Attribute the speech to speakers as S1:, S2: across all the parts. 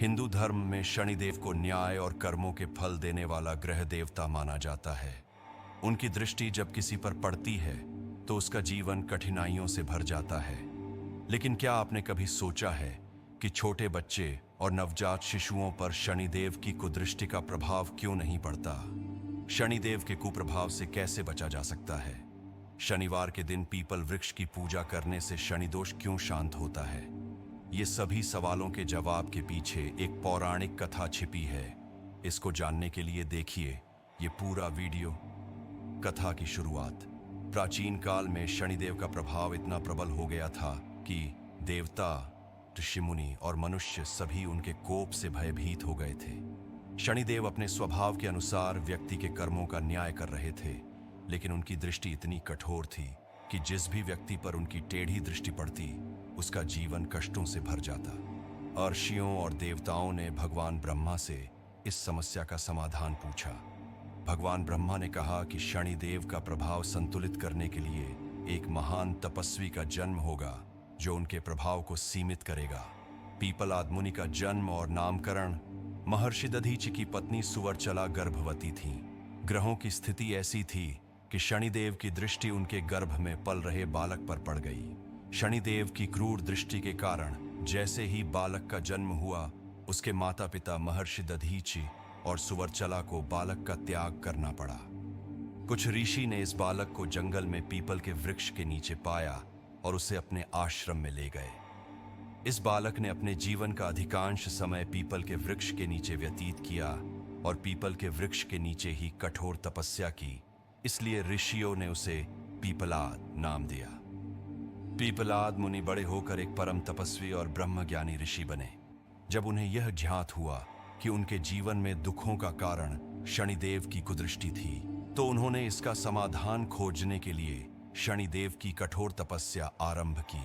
S1: हिंदू धर्म में शनिदेव को न्याय और कर्मों के फल देने वाला ग्रह देवता माना जाता है। उनकी दृष्टि जब किसी पर पड़ती है तो उसका जीवन कठिनाइयों से भर जाता है। लेकिन क्या आपने कभी सोचा है कि छोटे बच्चे और नवजात शिशुओं पर शनिदेव की कुदृष्टि का प्रभाव क्यों नहीं पड़ता? शनिदेव के कुप्रभाव से कैसे बचा जा सकता है? शनिवार के दिन पीपल वृक्ष की पूजा करने से शनिदोष क्यों शांत होता है? ये सभी सवालों के जवाब के पीछे एक पौराणिक कथा छिपी है। इसको जानने के लिए देखिए ये पूरा वीडियो। कथा की शुरुआत। प्राचीन काल में शनिदेव का प्रभाव इतना प्रबल हो गया था कि देवता, ऋषि मुनि और मनुष्य सभी उनके कोप से भयभीत हो गए थे। शनिदेव अपने स्वभाव के अनुसार व्यक्ति के कर्मों का न्याय कर रहे थे, लेकिन उनकी दृष्टि इतनी कठोर थी कि जिस भी व्यक्ति पर उनकी टेढ़ी दृष्टि पड़ती उसका जीवन कष्टों से भर जाता। ऋषियों और देवताओं ने भगवान ब्रह्मा से इस समस्या का समाधान पूछा। भगवान ब्रह्मा ने कहा कि शनिदेव का प्रभाव संतुलित करने के लिए एक महान तपस्वी का जन्म होगा जो उनके प्रभाव को सीमित करेगा। पीपलाद मुनि का जन्म और नामकरण। महर्षि दधीचि की पत्नी सुवर्चला गर्भवती थी। ग्रहों की स्थिति ऐसी थी कि शनिदेव की दृष्टि उनके गर्भ में पल रहे बालक पर पड़ गई। शनिदेव की क्रूर दृष्टि के कारण जैसे ही बालक का जन्म हुआ, उसके माता पिता महर्षि दधीचि और सुवर्चला को बालक का त्याग करना पड़ा। कुछ ऋषि ने इस बालक को जंगल में पीपल के वृक्ष के नीचे पाया और उसे अपने आश्रम में ले गए। इस बालक ने अपने जीवन का अधिकांश समय पीपल के वृक्ष के नीचे व्यतीत किया और पीपल के वृक्ष के नीचे ही कठोर तपस्या की। इसलिए ऋषियों ने उसे पीपलाद नाम दिया। पीपलाद मुनि बड़े होकर एक परम तपस्वी और ब्रह्मज्ञानी ऋषि बने। जब उन्हें यह ज्ञात हुआ कि उनके जीवन में दुखों का कारण शनिदेव की कुदृष्टि थी, तो उन्होंने इसका समाधान खोजने के लिए शनिदेव की कठोर तपस्या आरंभ की।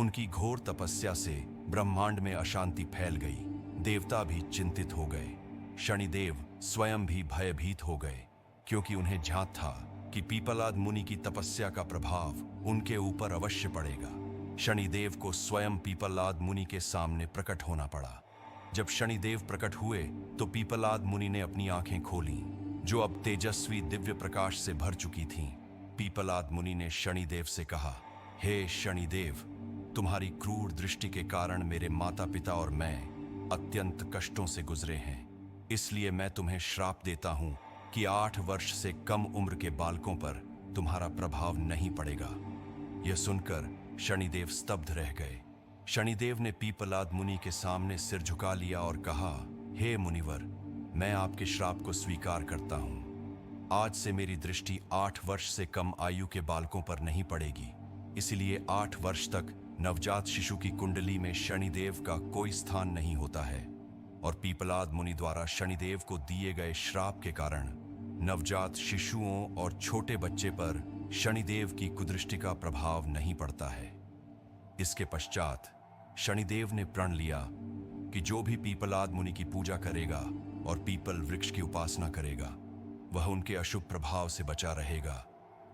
S1: उनकी घोर तपस्या से ब्रह्मांड में अशांति फैल गई। देवता भी चिंतित हो गए। शनिदेव स्वयं भी भयभीत हो गए, क्योंकि उन्हें ज्ञात था कि पीपलाद मुनि की तपस्या का प्रभाव उनके ऊपर अवश्य पड़ेगा। शनिदेव को स्वयं पीपलाद मुनि के सामने प्रकट होना पड़ा। जब शनिदेव प्रकट हुए तो पीपलाद मुनि ने अपनी आंखें खोलीं, जो अब तेजस्वी दिव्य प्रकाश से भर चुकी थीं। पीपलाद मुनि ने शनिदेव से कहा, हे शनिदेव, तुम्हारी क्रूर दृष्टि के कारण मेरे माता पिता और मैं अत्यंत कष्टों से गुजरे हैं। इसलिए मैं तुम्हें श्राप देता हूं कि 8 वर्ष से कम उम्र के बालकों पर तुम्हारा प्रभाव नहीं पड़ेगा। यह सुनकर शनिदेव स्तब्ध रह गए। शनिदेव ने पीपलाद मुनि के सामने सिर झुका लिया और कहा, हे मुनिवर, मैं आपके श्राप को स्वीकार करता हूं। आज से मेरी दृष्टि 8 वर्ष से कम आयु के बालकों पर नहीं पड़ेगी। इसलिए 8 वर्ष तक नवजात शिशु की कुंडली में शनिदेव का कोई स्थान नहीं होता है। और पीपलाद मुनि द्वारा शनिदेव को दिए गए श्राप के कारण नवजात शिशुओं और छोटे बच्चे पर शनिदेव की कुदृष्टि का प्रभाव नहीं पड़ता है। इसके पश्चात शनिदेव ने प्रण लिया कि जो भी पीपलाद मुनि की पूजा करेगा और पीपल वृक्ष की उपासना करेगा, वह उनके अशुभ प्रभाव से बचा रहेगा।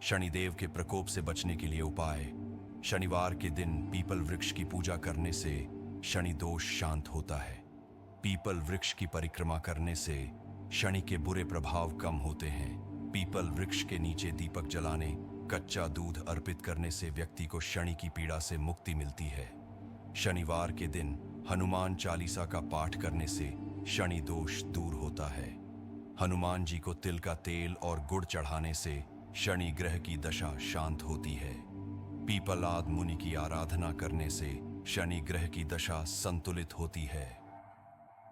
S1: शनिदेव के प्रकोप से बचने के लिए उपाय। शनिवार के दिन पीपल वृक्ष की पूजा करने से शनि दोष शांत होता है। पीपल वृक्ष की परिक्रमा करने से शनि के बुरे प्रभाव कम होते हैं। पीपल वृक्ष के नीचे दीपक जलाने, कच्चा दूध अर्पित करने से व्यक्ति को शनि की पीड़ा से मुक्ति मिलती है। शनिवार के दिन हनुमान चालीसा का पाठ करने से शनि दोष दूर होता है। हनुमान जी को तिल का तेल और गुड़ चढ़ाने से शनि ग्रह की दशा शांत होती है। पीपलाद मुनि की आराधना करने से शनि ग्रह की दशा संतुलित होती है।